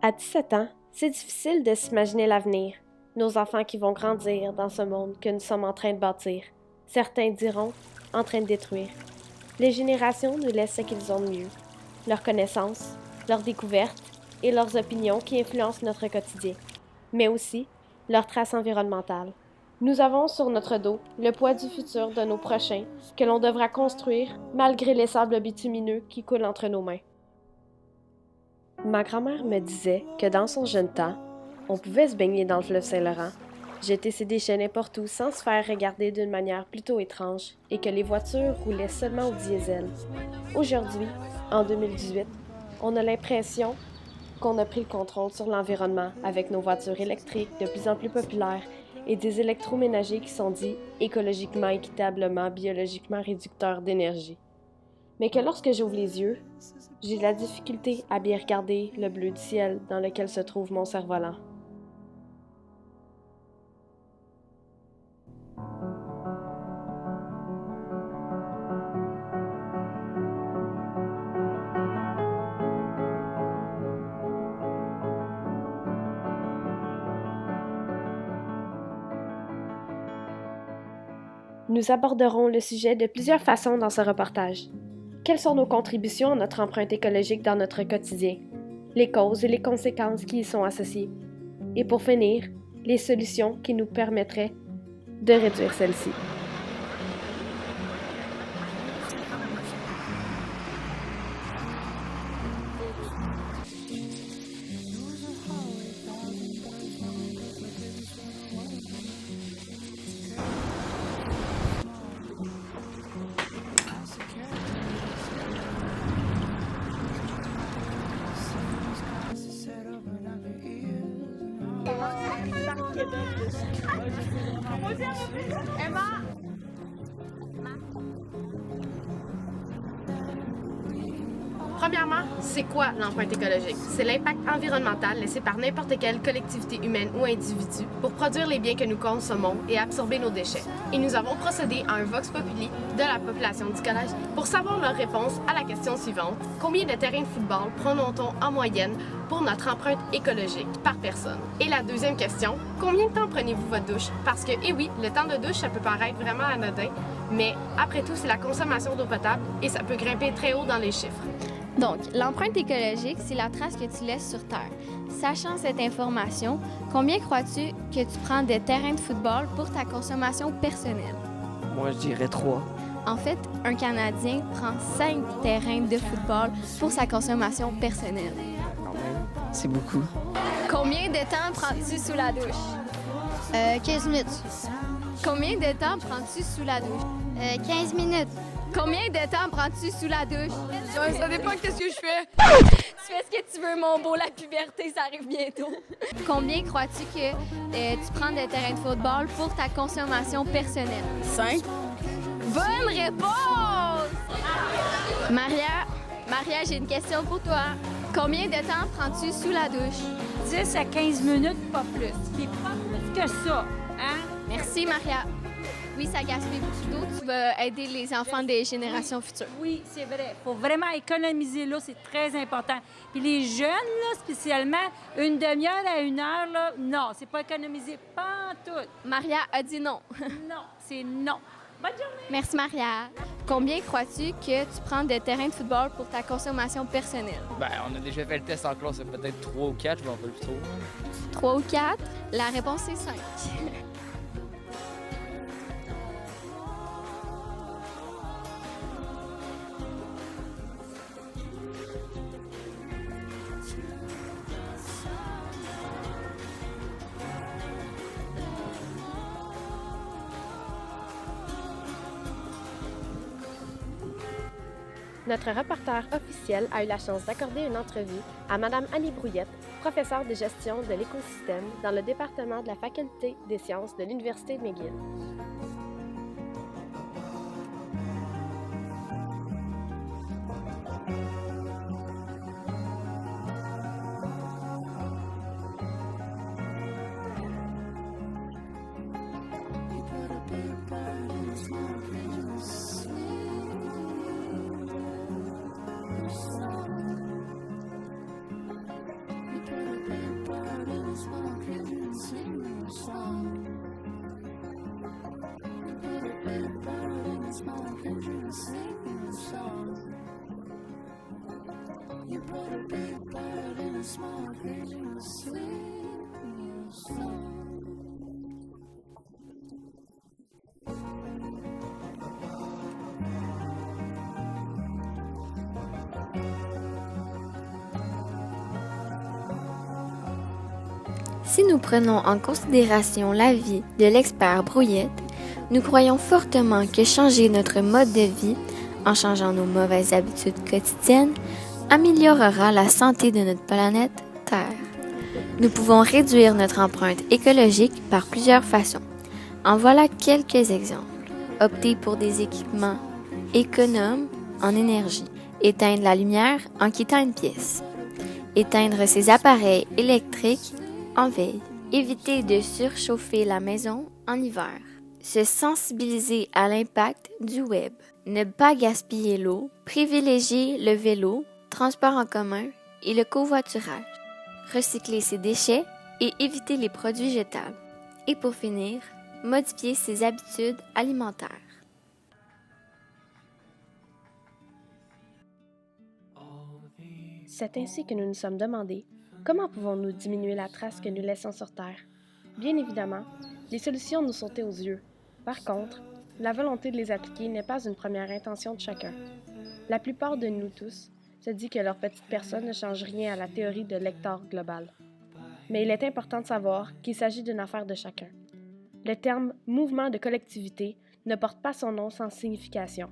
À 17 ans, c'est difficile de s'imaginer l'avenir, nos enfants qui vont grandir dans ce monde que nous sommes en train de bâtir. Certains diront en train de détruire. Les générations nous laissent ce qu'ils ont de mieux, leurs connaissances, leurs découvertes et leurs opinions qui influencent notre quotidien, mais aussi leurs traces environnementales. Nous avons sur notre dos le poids du futur de nos prochains que l'on devra construire malgré les sables bitumineux qui coulent entre nos mains. Ma grand-mère me disait que dans son jeune temps, on pouvait se baigner dans le fleuve Saint-Laurent, jeter ses déchets n'importe où sans se faire regarder d'une manière plutôt étrange et que les voitures roulaient seulement au diesel. Aujourd'hui, en 2018, on a l'impression qu'on a pris le contrôle sur l'environnement avec nos voitures électriques de plus en plus populaires et des électroménagers qui sont dits écologiquement, équitablement, biologiquement réducteurs d'énergie. Mais que lorsque j'ouvre les yeux, j'ai de la difficulté à bien regarder le bleu du ciel dans lequel se trouve mon cerf-volant. Nous aborderons le sujet de plusieurs façons dans ce reportage. Quelles sont nos contributions à notre empreinte écologique dans notre quotidien? Les causes et les conséquences qui y sont associées. Et pour finir, les solutions qui nous permettraient de réduire celles-ci. Premièrement, c'est quoi l'empreinte écologique? C'est l'impact environnemental laissé par n'importe quelle collectivité humaine ou individu pour produire les biens que nous consommons et absorber nos déchets. Et nous avons procédé à un vox populi de la population du collège pour savoir leur réponse à la question suivante. Combien de terrains de football prenons-on en moyenne pour notre empreinte écologique par personne? Et la deuxième question, combien de temps prenez-vous votre douche? Parce que, eh oui, le temps de douche, ça peut paraître vraiment anodin, mais après tout, c'est la consommation d'eau potable et ça peut grimper très haut dans les chiffres. Donc, l'empreinte écologique, c'est la trace que tu laisses sur Terre. Sachant cette information, combien crois-tu que tu prends de terrains de football pour ta consommation personnelle? Moi, je dirais 3. En fait, un Canadien prend 5 terrains de football pour sa consommation personnelle. Quand même, c'est beaucoup. Combien de temps prends-tu sous la douche? 15 minutes. Combien de temps prends-tu sous la douche? 15 minutes. Combien de temps prends-tu sous la douche? Ça dépend de ce que je fais. Tu fais ce que tu veux, mon beau, la puberté, ça arrive bientôt. Combien crois-tu que tu prends de terrain de football pour ta consommation personnelle? 5. Bonne réponse! Maria, j'ai une question pour toi. Combien de temps prends-tu sous la douche? 10 à 15 minutes, pas plus. Puis pas plus que ça, hein? Merci, Maria. Oui, ça gaspille beaucoup d'eau. Tu vas aider les enfants des générations futures. Oui, c'est vrai. Il faut vraiment économiser là, c'est très important. Puis les jeunes, là, spécialement, une demi-heure à 1 heure, là, non, c'est pas économiser, pas en tout. Maria a dit non. Non, c'est non. Bonne journée! Merci, Maria. Combien crois-tu que tu prends de terrain de football pour ta consommation personnelle? On a déjà fait le test en classe, c'est peut-être 3 ou 4, je m'en rappelle plus trop. 3 ou 4? La réponse est 5. Notre reporter officiel a eu la chance d'accorder une entrevue à Mme Annie Brouillette, professeure de gestion de l'écosystème dans le département de la Faculté des sciences de l'Université McGill. Si nous prenons en considération l'avis de l'expert Brouillette, nous croyons fortement que changer notre mode de vie, en changeant nos mauvaises habitudes quotidiennes, améliorera la santé de notre planète Terre. Nous pouvons réduire notre empreinte écologique par plusieurs façons. En voilà quelques exemples. Opter pour des équipements économes en énergie. Éteindre la lumière en quittant une pièce. Éteindre ses appareils électriques en veille. Éviter de surchauffer la maison en hiver. Se sensibiliser à l'impact du web. Ne pas gaspiller l'eau. Privilégier le vélo, transport en commun et le covoiturage. Recycler ses déchets et éviter les produits jetables. Et pour finir, modifier ses habitudes alimentaires. C'est ainsi que nous nous sommes demandé comment pouvons-nous diminuer la trace que nous laissons sur Terre. Bien évidemment, les solutions nous sautaient aux yeux. Par contre, la volonté de les appliquer n'est pas une première intention de chacun. La plupart de nous tous se dit que leur petite personne ne change rien à la théorie de l'hectare global. Mais il est important de savoir qu'il s'agit d'une affaire de chacun. Le terme « mouvement de collectivité » ne porte pas son nom sans signification.